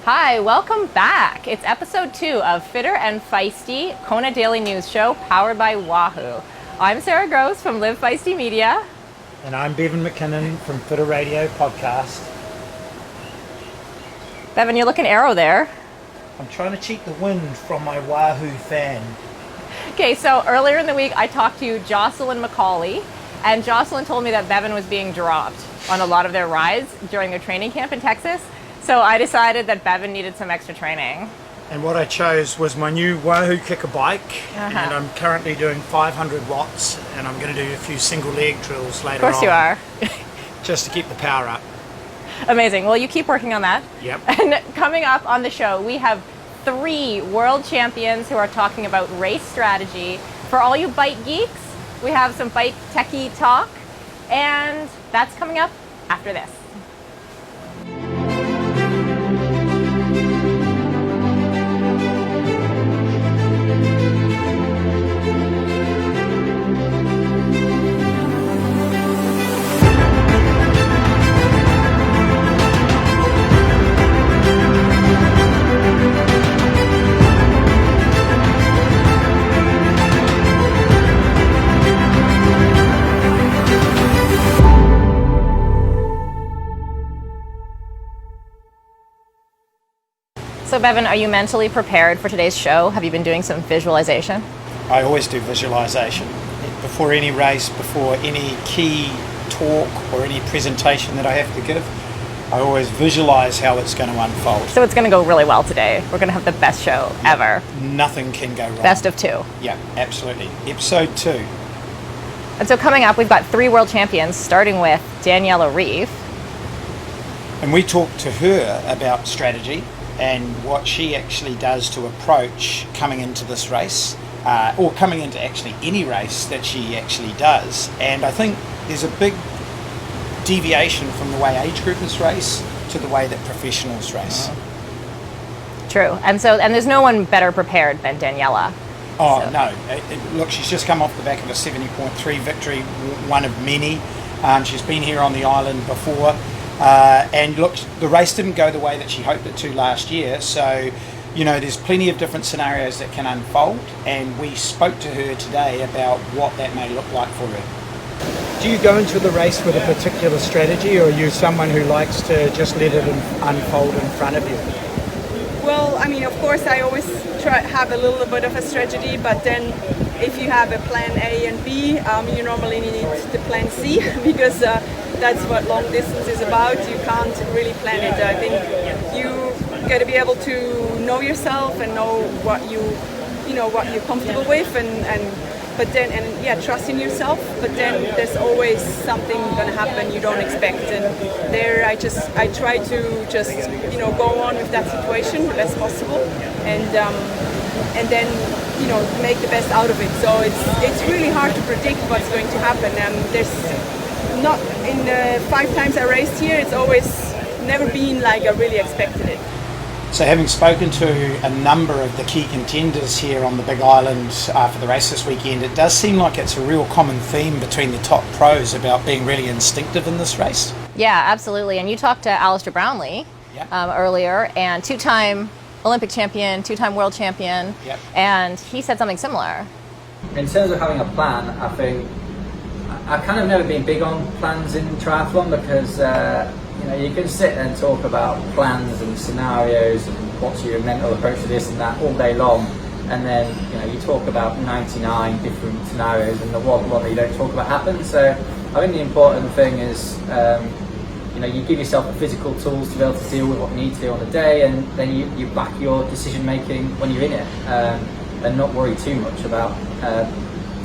Hi, welcome back. It's episode 2 of Fitter and Feisty, Kona Daily News Show, powered by Wahoo. I'm Sarah Gross from Live Feisty Media. And I'm Bevan McKinnon from Fitter Radio Podcast. Bevan, you're looking arrow there. I'm trying to cheat the wind from my Wahoo fan. Okay, so earlier in the week, I talked to Jocelyn McCauley, and Jocelyn told me that Bevan was being dropped on a lot of their rides during their training camp in Texas. So I decided that Bevan needed some extra training. And what I chose was my new Wahoo kicker bike, and I'm currently doing 500 watts, and I'm going to do a few single leg drills later on. Of course you are. Just to keep the power up. Amazing. Well, you keep working on that. Yep. And coming up on the show, we have 3 world champions who are talking about race strategy. For all you bike geeks, we have some bike techie talk, and that's coming up after this. So Bevan, are you mentally prepared for today's show? Have you been doing some visualization? I always do visualization. Before any race, before any key talk or any presentation that I have to give, I always visualize how it's going to unfold. So it's going to go really well today. We're going to have the best show ever. Nothing can go wrong. Best of 2. Yeah, absolutely. Episode 2. And so coming up, we've got 3 world champions, starting with Daniela Reeve. And we talked to her about strategy and what she actually does to approach coming into this race, or coming into actually any race that she actually does. And I think there's a big deviation from the way age groupers race to the way that professionals race. True. And there's no one better prepared than Daniela. Oh, so. No. Look, she's just come off the back of a 70.3 victory, one of many. She's been here on the island before. And look, the race didn't go the way that she hoped it to last year. So, you know, there's plenty of different scenarios that can unfold. And we spoke to her today about what that may look like for her. Do you go into the race with a particular strategy, or are you someone who likes to just let it unfold in front of you? Well, I mean, of course, I always try have a little bit of a strategy, but then if you have a plan A and B, you normally need the plan C because that's what long distance is about. You can't really plan it. I think you got to be able to know yourself and know what what you're comfortable with, trust in yourself. But then there's always something going to happen you don't expect, and there I try to just go on with that situation the best possible, and then make the best out of it. So it's really hard to predict what's going to happen. There's not in the 5 times I raced here, it's always never been like I really expected it. So having spoken to a number of the key contenders here on the Big Island for the race this weekend, it does seem like it's a real common theme between the top pros about being really instinctive in this race. Yeah, absolutely. And you talked to Alistair Brownlee earlier, and 2-time Olympic champion, 2-time world champion, and he said something similar. In terms of having a plan, I think I've kind of never been big on plans in triathlon because you can sit and talk about plans and scenarios and what's your mental approach to this and that all day long, and then you talk about 99 different scenarios and the one that you don't talk about happens. So I think the important thing is you give yourself the physical tools to be able to deal with what you need to do on the day, and then you back your decision making when you're in it, and not worry too much about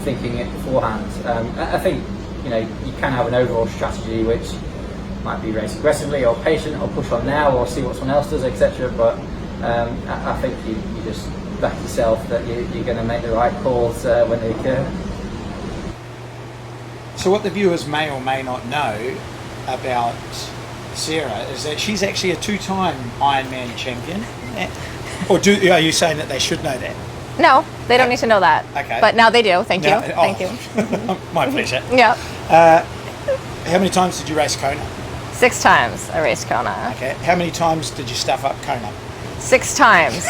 thinking it beforehand. I think you can have an overall strategy which might be race aggressively or patient or push on now or see what someone else does, etc. But I think you just back yourself that you're going to make the right calls when they occur. So what the viewers may or may not know about Sarah is that she's actually a 2-time Ironman champion. Or are you saying that they should know that? No, they don't need to know that. Okay. But now they do. Thank you. Thank you. My pleasure. Yeah. How many times did you race Kona? 6 times I raced Kona. Okay. How many times did you stuff up Kona? 6 times.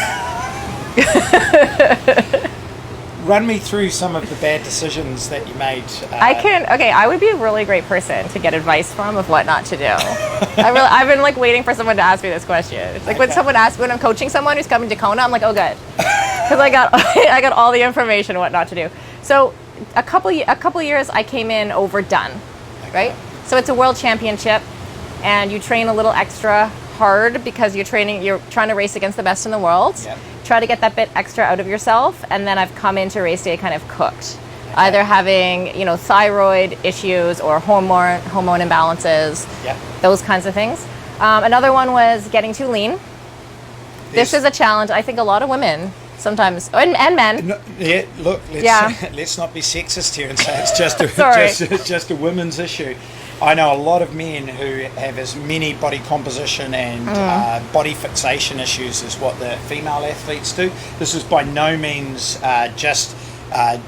Run me through some of the bad decisions that you made. I would be a really great person to get advice from of what not to do. I've been like waiting for someone to ask me this question. It's like when I'm coaching someone who's coming to Kona, I'm like, oh good. Because I got all the information on what not to do. So a couple years I came in overdone, right? So it's a world championship and you train a little extra hard because you're trying to race against the best in the world. Yep. Try to get that bit extra out of yourself, and then I've come into race day kind of cooked, either having thyroid issues or hormone imbalances, those kinds of things. Another one was getting too lean. This is a challenge. I think a lot of women sometimes, and men. No, look, let's not be sexist here and say it's just a women's issue. I know a lot of men who have as many body composition and body fixation issues as what the female athletes do. This is by no means just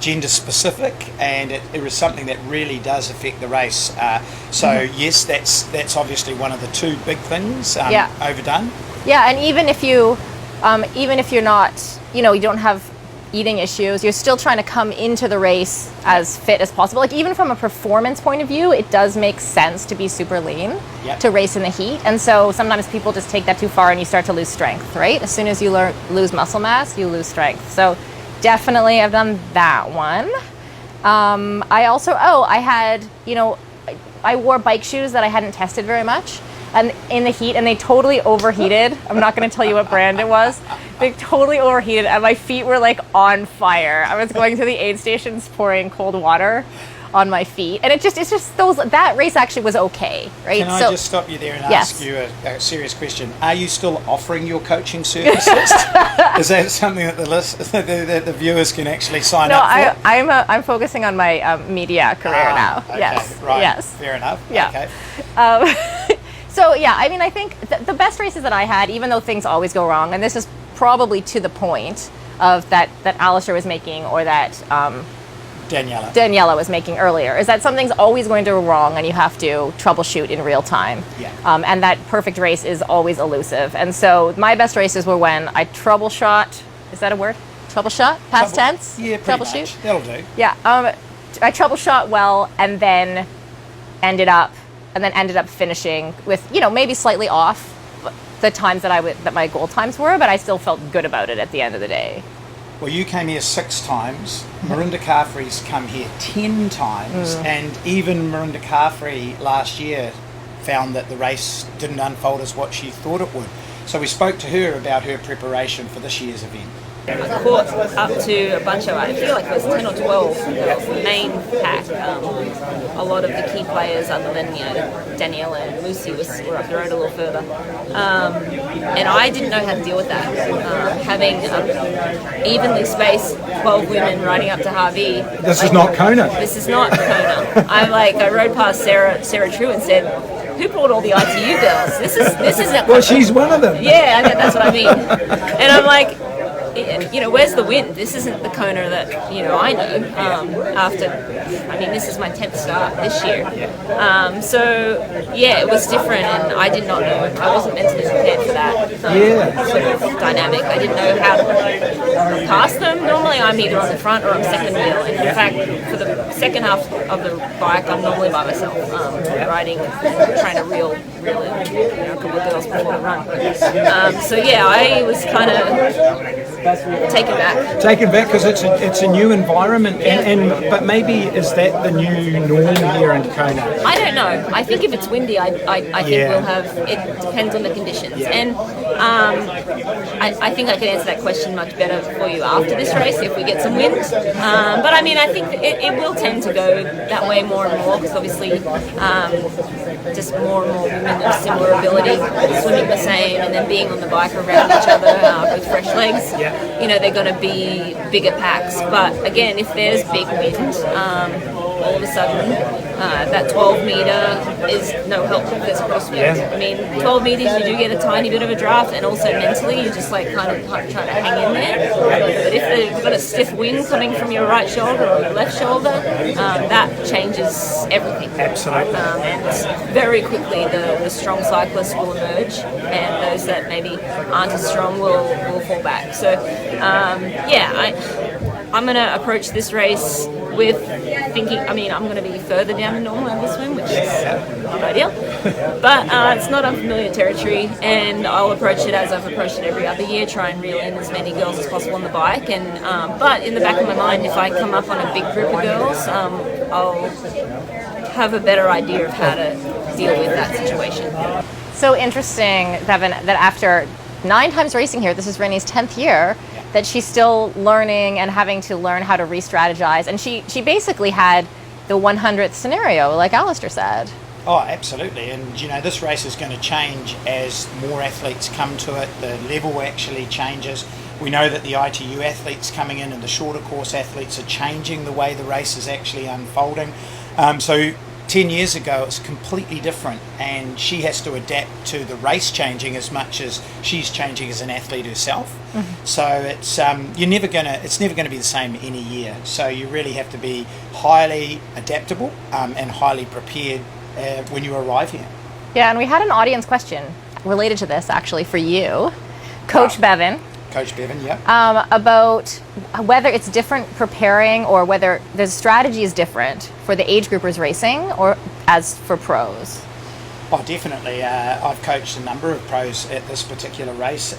gender specific, and it is something that really does affect the race. Yes, that's obviously one of the two big things overdone. Yeah, and even if you're not, you don't have eating issues, you're still trying to come into the race as fit as possible. Like even from a performance point of view, it does make sense to be super lean to race in the heat. And so sometimes people just take that too far and you start to lose strength, right? As soon as you lose muscle mass, you lose strength. So definitely I've done that one. I also, I wore bike shoes that I hadn't tested very much and in the heat, and they totally overheated. I'm not going to tell you what brand it was. They totally overheated and my feet were like on fire. I was going through the aid stations pouring cold water on my feet, and it's just that race actually was okay, right? Can I just stop you there and ask you a serious question? Are you still offering your coaching services? Is that something that the viewers can actually sign up for? No, I'm focusing on my media career now. Okay, yes, right. Yes, fair enough. Yeah. Okay. So yeah, I mean, I think the best races that I had, even though things always go wrong, and this is probably to the point of that Alistair was making, or that Daniela was making earlier, is that something's always going to go wrong and you have to troubleshoot in real time. Yeah. And that perfect race is always elusive. And so my best races were when I troubleshot. Is that a word? Troubleshot? Past tense? Yeah, pretty much. That'll do. Yeah. I troubleshot well and then ended up finishing with, maybe slightly off the times that my goal times were, but I still felt good about it at the end of the day. Well, you came here 6 times. Marinda Carfrey's come here 10 times, and even Marinda Carfrey last year found that the race didn't unfold as what she thought it would. So we spoke to her about her preparation for this year's event. I caught up to a bunch of, I feel like there's 10 or 12 girls, the main pack. A lot of the key players other than Daniela and Lucy were up the road a little further. And I didn't know how to deal with that. Having evenly spaced 12 women riding up to Harvey. This is not Kona. This is not Kona. I rode past Sarah True and said, who brought all the ITU girls? This isn't. Well, she's one of them. Yeah, that's what I mean. And I'm like, where's the wind? This isn't the Kona that, I know. This is my 10th start this year. It was different, and I did not know. I wasn't mentally prepared for that sort of dynamic. I didn't know how to pass them. Normally I'm either on the front or I'm second wheel. And in fact, for the second half of the bike, I'm normally by myself, riding, trying to reel in a couple of girls before the run. I was kind of taken back because it's a new environment, but maybe is that the new norm here in Kona? I don't know. I think if it's windy, I think we'll have. It depends on the conditions, and I think I can answer that question much better for you after this race if we get some wind. But I think it will tend to go that way more and more because obviously just more and more women of similar ability, swimming the same, and then being on the bike around each other with fresh legs. They're going to be bigger packs. But again, if there's big wind, all of a sudden that 12 meter is no help if there's a crosswind. Yeah. I mean, 12 meters you do get a tiny bit of a draft, and also mentally you're just like kind of trying to hang in there. But if you've got a stiff wind coming from your right shoulder or your left shoulder, that changes everything. Absolutely. And very quickly the strong cyclists will emerge, and those that maybe aren't as strong will fall back. So I'm going to approach this race with thinking, I mean, I'm going to be further down than normal over the swim, which is not ideal, but it's not unfamiliar territory, and I'll approach it as I've approached it every other year, try and reel in as many girls as possible on the bike, and but in the back of my mind, if I come up on a big group of girls, I'll have a better idea of how to deal with that situation. So interesting, Bevan, that after 9 times racing here, this is Renee's 10th year, that she's still learning and having to learn how to re-strategize. And she basically had the 100th scenario, like Alistair said. Oh, absolutely. And, you know, this race is going to change as more athletes come to it. The level actually changes. We know that the ITU athletes coming in and the shorter course athletes are changing the way the race is actually unfolding. So 10 years ago it's completely different, and she has to adapt to the race changing as much as she's changing as an athlete herself. So it's it's never going to be the same in a year. So you really have to be highly adaptable and highly prepared when you arrive here. Yeah, and we had an audience question related to this actually for you, Coach Bevan. Coach Bevan, yeah. About whether it's different preparing or whether the strategy is different for the age groupers racing or as for pros. Oh, definitely. I've coached a number of pros at this particular race.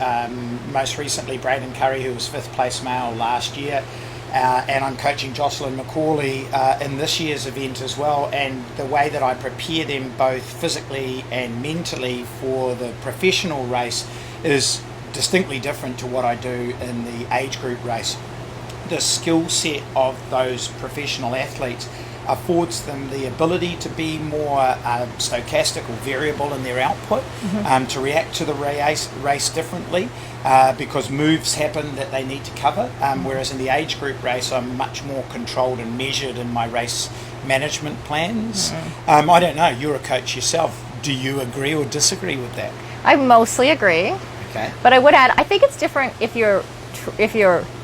Most recently, Braden Curry, who was 5th place male last year. And I'm coaching Jocelyn Macaulay in this year's event as well. And the way that I prepare them both physically and mentally for the professional race is distinctly different to what I do in the age group race. The skill set of those professional athletes affords them the ability to be more stochastic or variable in their output, to react to the race differently because moves happen that they need to cover, whereas in the age group race I'm much more controlled and measured in my race management plans. I don't know, you're a coach yourself. Do you agree or disagree with that? I mostly agree. Okay. But I would add, I think it's different if you're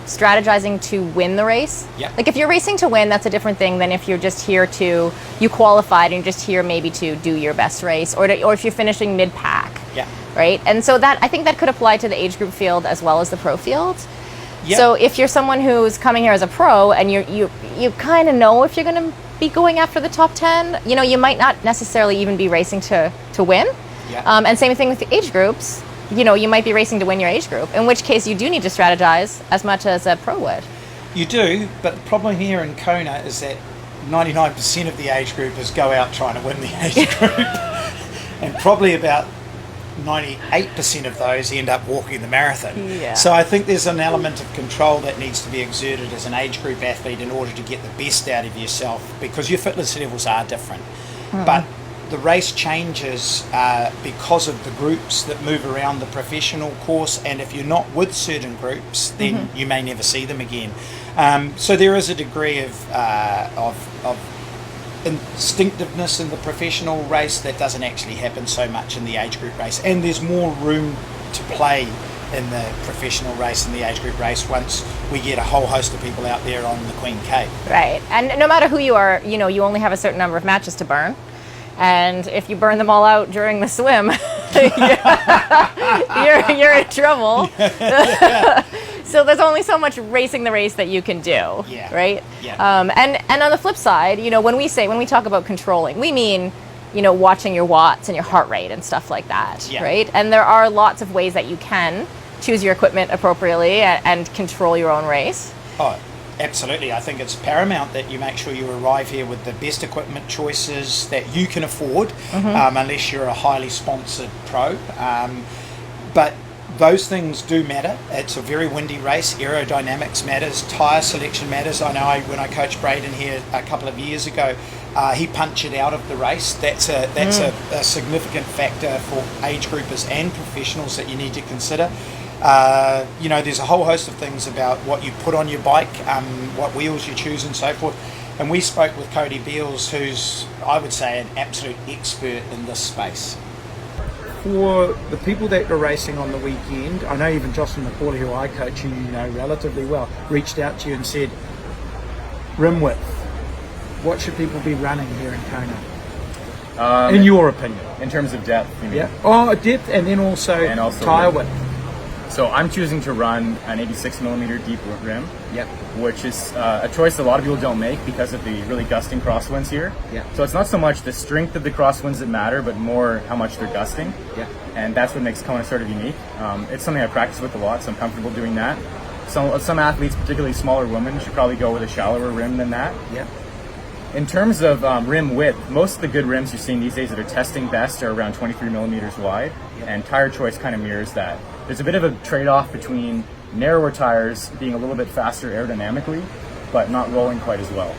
strategizing to win the race. Yeah. Like if you're racing to win, that's a different thing than if you're just here to, you qualified and you're just here maybe to do your best race, or if you're finishing mid-pack. Yeah. Right? And so that, I think that could apply to the age group field as well as the pro field. Yeah. So if you're someone who's coming here as a pro and you kind of know if you're going to be going after the top 10, you know, you might not necessarily even be racing to win. Yeah. And same thing with the age groups. You know, you might be racing to win your age group, in which case you do need to strategize as much as a pro would. You do, but the problem here in Kona is that 99% of the age groupers go out trying to win the age group, and probably about 98% of those end up walking the marathon. Yeah. So I think there's an element of control that needs to be exerted as an age group athlete in order to get the best out of yourself, because your fitness levels are different. But the race changes because of the groups that move around the professional course, and if you're not with certain groups, then you may never see them again. So there is a degree of instinctiveness in the professional race that doesn't actually happen so much in the age group race, and there's more room to play in the professional race and the age group race once we get a whole host of people out there on the Queen K. Right. And no matter who you are, you know, you only have a certain number of matches to burn. And if you burn them all out during the swim, you're in trouble. So there's only so much racing the race that you can do, right? Yeah. And on the flip side, you know, when we talk about controlling, we mean, you know, watching your watts and your heart rate and stuff like that, right? And there are lots of ways that you can choose your equipment appropriately and control your own race. Oh, absolutely. I think it's paramount that you make sure you arrive here with the best equipment choices that you can afford, unless you're a highly sponsored pro. But those things do matter. It's a very windy race. Aerodynamics matters. Tyre selection matters. I know when I coached Braden here a couple of years ago, he punctured out of the race. That's a significant factor for age groupers and professionals that you need to consider. You know, there's a whole host of things about what you put on your bike, what wheels you choose and so forth. And we spoke with Cody Beals, who's, I would say, an absolute expert in this space. For the people that are racing on the weekend, I know even Jocelyn McCauley, who I coach, who you know relatively well, reached out to you and said, rim width, what should people be running here in Kona? In your opinion? In terms of depth, you mean? Yeah. Oh, depth, and then also tyre width. So I'm choosing to run an 86mm deep rim, Yep. which is a choice a lot of people don't make because of the really gusting crosswinds here. Yep. So it's not so much the strength of the crosswinds that matter, but more how much they're gusting. Yep. And that's what makes Kona sort of unique. It's something I practice with a lot, so I'm comfortable doing that. Some athletes, particularly smaller women, should probably go with a shallower rim than that. Yep. In terms of rim width, most of the good rims you're seeing these days that are testing best are around 23mm wide, and tire choice kind of mirrors that. There's a bit of a trade-off between narrower tires being a little bit faster aerodynamically, but not rolling quite as well.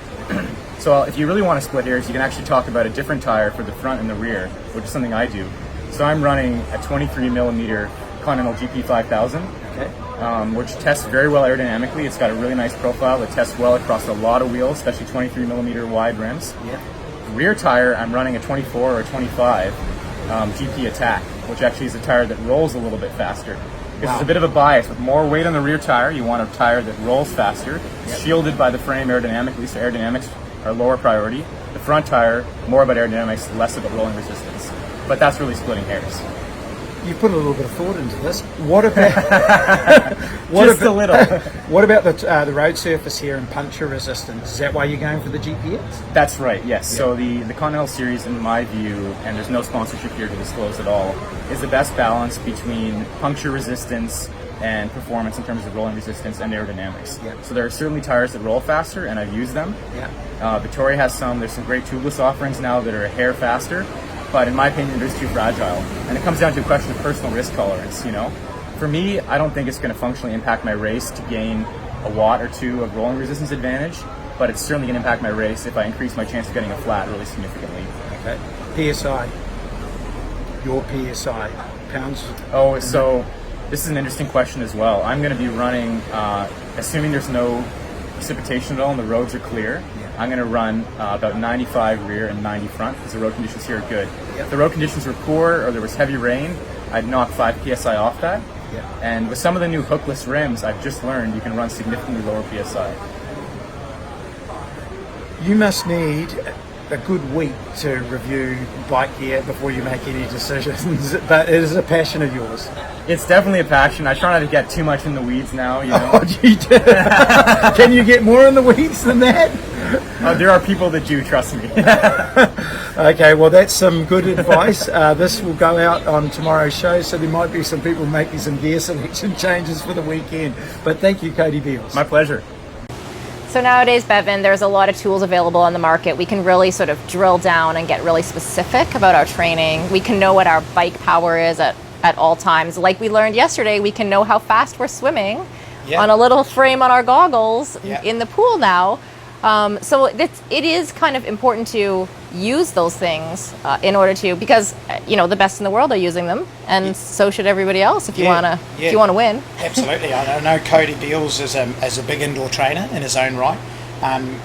So if you really want to split hairs, you can actually talk about a different tire for the front and the rear, which is something I do. So I'm running a 23mm Continental GP 5000, which tests very well aerodynamically. It's got a really nice profile. It tests well across a lot of wheels, especially 23mm wide rims. Yeah. Rear tire, I'm running a 24 or 25 GP Attack, which actually is a tire that rolls a little bit faster. Because there's a bit of a bias. With more weight on the rear tire, you want a tire that rolls faster, shielded by the frame aerodynamically, so aerodynamics are lower priority. The front tire, more about aerodynamics, less about rolling resistance. But that's really splitting hairs. You put a little bit of thought into this. What about a little. What about the road surface here and puncture resistance? Is that why you're going for the GPS? That's right, yes. Yeah. So the Continental Series, in my view, and there's no sponsorship here to disclose at all, is the best balance between puncture resistance and performance in terms of rolling resistance and aerodynamics. Yeah. So there are certainly tires that roll faster, and I've used them. Yeah. Victoria has some. There's some great tubeless offerings now that are a hair faster. But in my opinion, they're too fragile. And it comes down to a question of personal risk tolerance, you know? For me, I don't think it's going to functionally impact my race to gain a watt or two of rolling resistance advantage, but it's certainly going to impact my race if I increase my chance of getting a flat really significantly. Okay. PSI. Your PSI. Pounds? Oh, so this is an interesting question as well. I'm going to be running, assuming there's no precipitation at all and the roads are clear, I'm going to run about 95 rear and 90 front because the road conditions here are good. If the road conditions were poor or there was heavy rain, I'd knock 5 PSI off that. And with some of the new hookless rims, I've just learned you can run significantly lower PSI. You must need a good week to review bike gear before you make any decisions, but it is a passion of yours. It's definitely a passion. I try not to get too much in the weeds now, you know. Oh, you do? Can you get more in the weeds than that? There are people that do, trust me. Okay, well that's some good advice. This will go out on tomorrow's show, so there might be some people making some gear selection changes for the weekend. But thank you, Cody Beals. My pleasure. So nowadays, Bevan, there's a lot of tools available on the market. We can really sort of drill down and get really specific about our training. We can know what our bike power is at all times. Like we learned yesterday, we can know how fast we're swimming on a little frame on our goggles in the pool now. So it is kind of important to use those things in order to, because you know the best in the world are using them, and so should everybody else if you wanna win. Absolutely, I know Cody Beals is a big indoor trainer in his own right.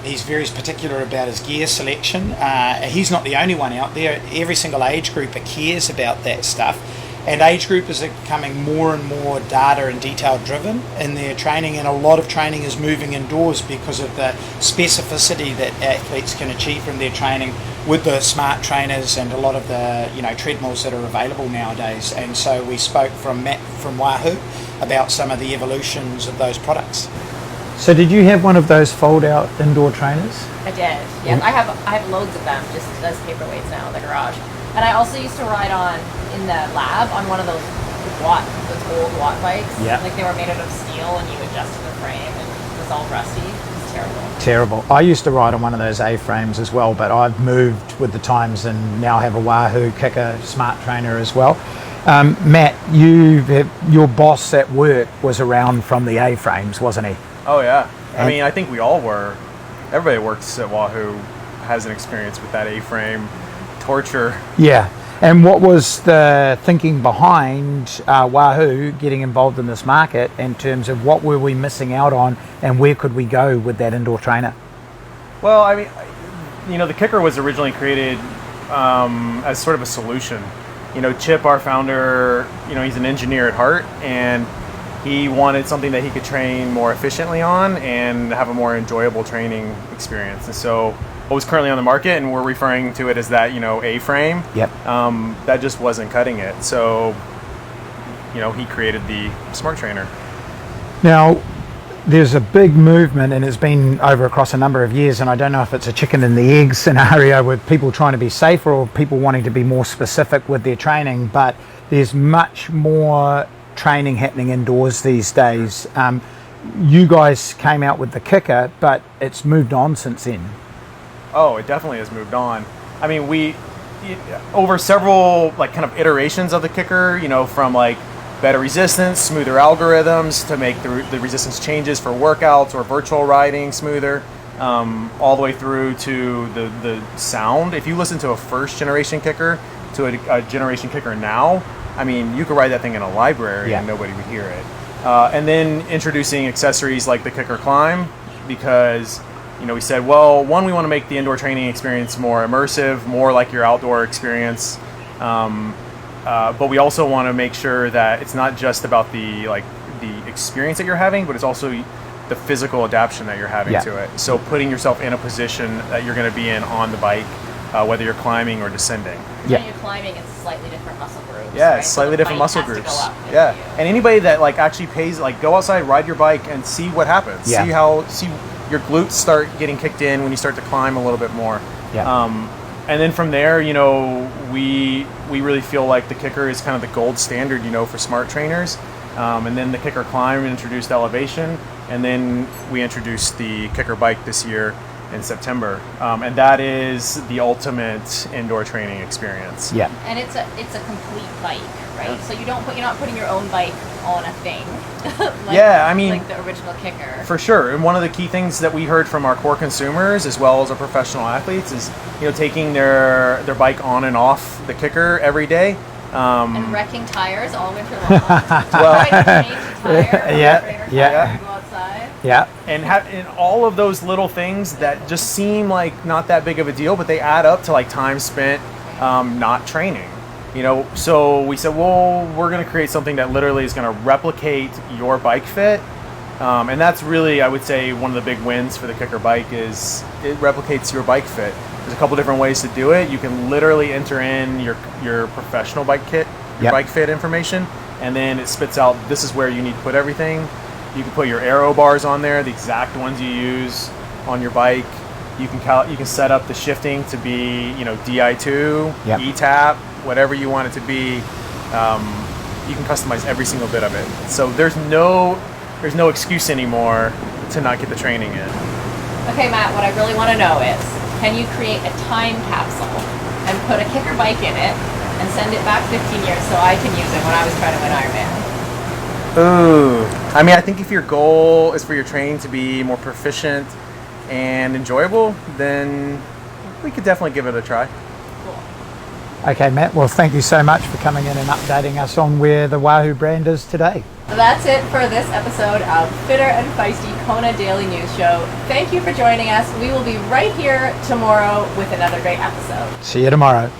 He's very particular about his gear selection. He's not the only one out there. Every single age group cares about that stuff. And age groupers are becoming more and more data and detail driven in their training, and a lot of training is moving indoors because of the specificity that athletes can achieve from their training with the smart trainers and a lot of the treadmills that are available nowadays. And so we spoke from Matt from Wahoo about some of the evolutions of those products. So did you have one of those fold out indoor trainers? I did. Yes, I have loads of them just as paperweights now in the garage. And I also used to ride in the lab on one of those old Watt bikes. Yeah. Like they were made out of steel and you adjusted the frame and it was all rusty. It was terrible. Terrible. I used to ride on one of those A-frames as well, but I've moved with the times and now have a Wahoo Kicker smart trainer as well. Matt, your boss at work was around from the A-frames, wasn't he? Oh yeah. I mean, I think we all were. Everybody that works at Wahoo has an experience with that A-frame torture. Yeah. And what was the thinking behind Wahoo getting involved in this market in terms of what were we missing out on and where could we go with that indoor trainer? Well, I mean, the kicker was originally created as sort of a solution. Chip, our founder, he's an engineer at heart, and he wanted something that he could train more efficiently on and have a more enjoyable training experience. And so what was currently on the market, and we're referring to it as that, A-frame, Yep. that just wasn't cutting it. So, he created the Smart Trainer. Now, there's a big movement, and it's been over across a number of years, and I don't know if it's a chicken and the egg scenario with people trying to be safer or people wanting to be more specific with their training, but there's much more training happening indoors these days. You guys came out with the kicker, but it's moved on since then. Oh, it definitely has moved on. I mean, over several kind of iterations of the kicker, from better resistance, smoother algorithms to make the resistance changes for workouts or virtual riding smoother, all the way through to the sound. If you listen to a first generation kicker to a generation kicker now, I mean, you could ride that thing in a library and nobody would hear it. And then introducing accessories like the Kicker Climb, because we said, well, one, we want to make the indoor training experience more immersive, more like your outdoor experience. But we also want to make sure that it's not just about the experience that you're having, but it's also the physical adaptation that you're having to it. So putting yourself in a position that you're going to be in on the bike, whether you're climbing or descending. When you're climbing, it's slightly different muscle groups. Yeah, right? slightly So the different bike muscle has to groups. go up with Yeah, you. and anybody that actually pays, go outside, ride your bike, and see what happens. Yeah. See your glutes start getting kicked in when you start to climb a little bit more. Yeah. And then from there, we really feel like the kicker is kind of the gold standard, for smart trainers. And then the Kicker Climb introduced elevation, and then we introduced the Kicker Bike this year in September, and that is the ultimate indoor training experience. Yeah. And it's a complete bike, right? So you're not putting your own bike on a thing. like the original kicker. For sure. And one of the key things that we heard from our core consumers as well as our professional athletes is, taking their bike on and off the kicker every day. And wrecking tires all winter long. Right, change the tire. Yeah. Go outside. Yeah. And all of those little things that just seem like not that big of a deal, but they add up to time spent not training. So we said, well, we're going to create something that literally is going to replicate your bike fit. And that's really, I would say, one of the big wins for the Kicker Bike is it replicates your bike fit. There's a couple different ways to do it. You can literally enter in your professional bike kit, your bike fit information, and then it spits out, this is where you need to put everything. You can put your aero bars on there, the exact ones you use on your bike. You can set up the shifting to be, DI2, E-tap, whatever you want it to be. You can customize every single bit of it. So there's no excuse anymore to not get the training in. Okay, Matt, what I really want to know is, can you create a time capsule and put a kicker bike in it and send it back 15 years so I can use it when I was trying to win Ironman? Ooh. I mean, I think if your goal is for your training to be more proficient and enjoyable, then we could definitely give it a try. Okay, Matt. Well, thank you so much for coming in and updating us on where the Wahoo brand is today. So that's it for this episode of Fitter and Feisty Kona Daily News Show. Thank you for joining us. We will be right here tomorrow with another great episode. See you tomorrow.